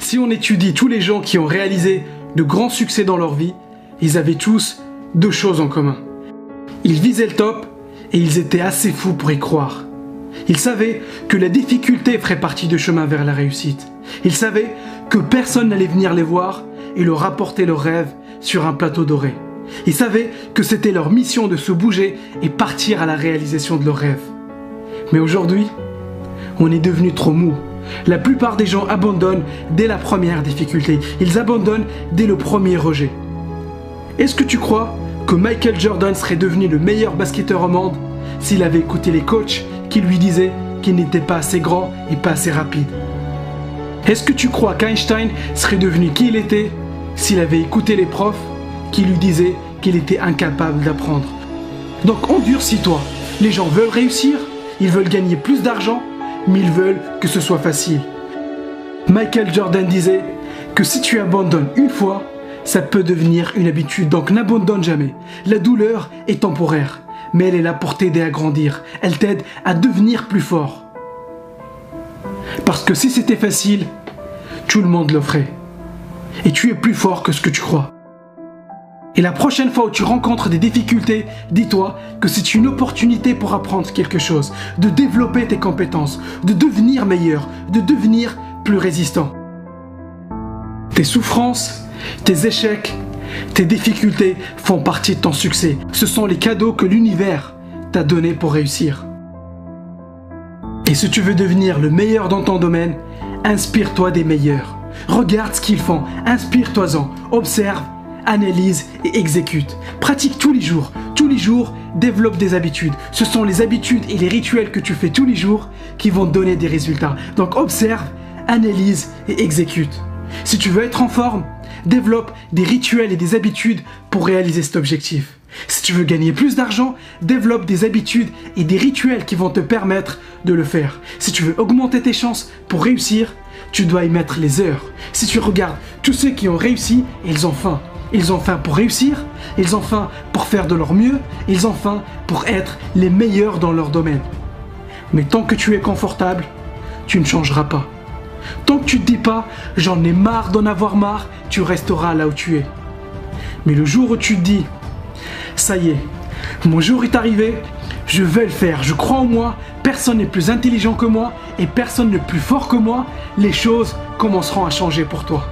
Si on étudie tous les gens qui ont réalisé de grands succès dans leur vie, ils avaient tous deux choses en commun. Ils visaient le top et ils étaient assez fous pour y croire. Ils savaient que la difficulté ferait partie du chemin vers la réussite. Ils savaient que personne n'allait venir les voir et leur apporter leurs rêves sur un plateau doré. Ils savaient que c'était leur mission de se bouger et partir à la réalisation de leurs rêves. Mais aujourd'hui, on est devenu trop mou. La plupart des gens abandonnent dès la première difficulté. Ils abandonnent dès le premier rejet. Est-ce que tu crois que Michael Jordan serait devenu le meilleur basketteur au monde s'il avait écouté les coachs qui lui disaient qu'il n'était pas assez grand et pas assez rapide? Est-ce que tu crois qu'Einstein serait devenu qui il était s'il avait écouté les profs qui lui disaient qu'il était incapable d'apprendre? Donc endurcis-toi. Les gens veulent réussir, ils veulent gagner plus d'argent, mais ils veulent que ce soit facile. Michael Jordan disait que si tu abandonnes une fois, ça peut devenir une habitude, donc n'abandonne jamais. La douleur est temporaire, mais elle est là pour t'aider à grandir. Elle t'aide à devenir plus fort. Parce que si c'était facile, tout le monde le ferait. Et tu es plus fort que ce que tu crois. Et la prochaine fois où tu rencontres des difficultés, dis-toi que c'est une opportunité pour apprendre quelque chose, de développer tes compétences, de devenir meilleur, de devenir plus résistant. Tes souffrances, tes échecs, tes difficultés font partie de ton succès. Ce sont les cadeaux que l'univers t'a donnés pour réussir. Et si tu veux devenir le meilleur dans ton domaine, inspire-toi des meilleurs. Regarde ce qu'ils font, inspire-toi-en, observe, analyse et exécute. Pratique tous les jours. Tous les jours, développe des habitudes. Ce sont les habitudes et les rituels que tu fais tous les jours qui vont te donner des résultats. Donc observe, analyse et exécute. Si tu veux être en forme, développe des rituels et des habitudes pour réaliser cet objectif. Si tu veux gagner plus d'argent, développe des habitudes et des rituels qui vont te permettre de le faire. Si tu veux augmenter tes chances pour réussir, tu dois y mettre les heures. Si tu regardes tous ceux qui ont réussi, ils ont faim. Ils ont faim pour réussir, ils ont faim pour faire de leur mieux, ils ont faim pour être les meilleurs dans leur domaine. Mais tant que tu es confortable, tu ne changeras pas. Tant que tu ne te dis pas « j'en ai marre d'en avoir marre », tu resteras là où tu es. Mais le jour où tu te dis « ça y est, mon jour est arrivé, je vais le faire, je crois en moi, personne n'est plus intelligent que moi et personne n'est plus fort que moi », les choses commenceront à changer pour toi.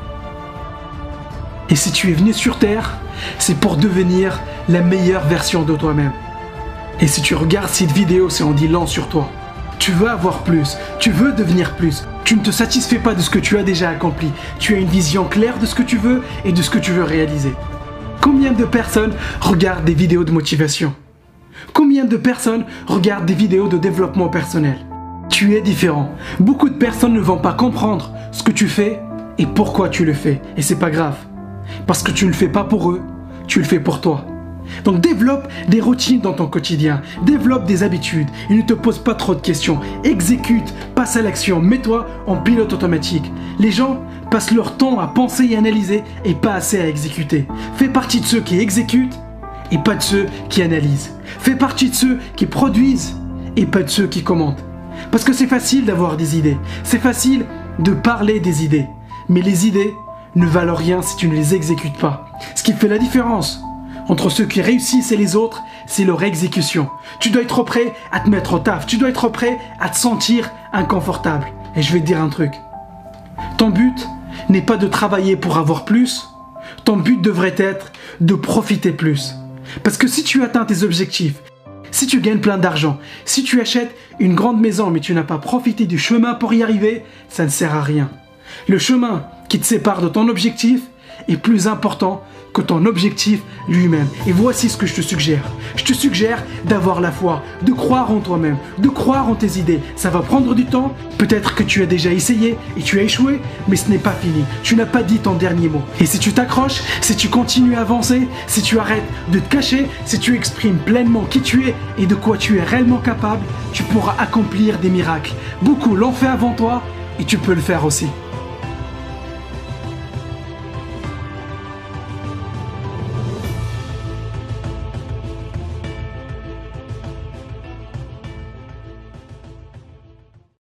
Et si tu es venu sur Terre, c'est pour devenir la meilleure version de toi-même. Et si tu regardes cette vidéo, c'est en dit long sur toi. Tu veux avoir plus, tu veux devenir plus. Tu ne te satisfais pas de ce que tu as déjà accompli. Tu as une vision claire de ce que tu veux et de ce que tu veux réaliser. Combien de personnes regardent des vidéos de motivation? Combien de personnes regardent des vidéos de développement personnel? Tu es différent. Beaucoup de personnes ne vont pas comprendre ce que tu fais et pourquoi tu le fais. Et c'est pas grave. Parce que tu ne le fais pas pour eux, tu le fais pour toi. Donc développe des routines dans ton quotidien, développe des habitudes et ne te pose pas trop de questions. Exécute, passe à l'action, mets-toi en pilote automatique. Les gens passent leur temps à penser et analyser et pas assez à exécuter. Fais partie de ceux qui exécutent et pas de ceux qui analysent. Fais partie de ceux qui produisent et pas de ceux qui commentent. Parce que c'est facile d'avoir des idées, c'est facile de parler des idées, mais les idées ne valent rien si tu ne les exécutes pas. Ce qui fait la différence entre ceux qui réussissent et les autres, c'est leur exécution. Tu dois être prêt à te mettre au taf, tu dois être prêt à te sentir inconfortable. Et je vais te dire un truc. Ton but n'est pas de travailler pour avoir plus, ton but devrait être de profiter plus. Parce que si tu atteins tes objectifs, si tu gagnes plein d'argent, si tu achètes une grande maison mais tu n'as pas profité du chemin pour y arriver, ça ne sert à rien. Le chemin qui te sépare de ton objectif est plus important que ton objectif lui-même. Et voici ce que je te suggère. Je te suggère d'avoir la foi, de croire en toi-même, de croire en tes idées. Ça va prendre du temps. Peut-être que tu as déjà essayé et tu as échoué, mais ce n'est pas fini. Tu n'as pas dit ton dernier mot. Et si tu t'accroches, si tu continues à avancer, si tu arrêtes de te cacher, si tu exprimes pleinement qui tu es et de quoi tu es réellement capable, tu pourras accomplir des miracles. Beaucoup l'ont fait avant toi et tu peux le faire aussi.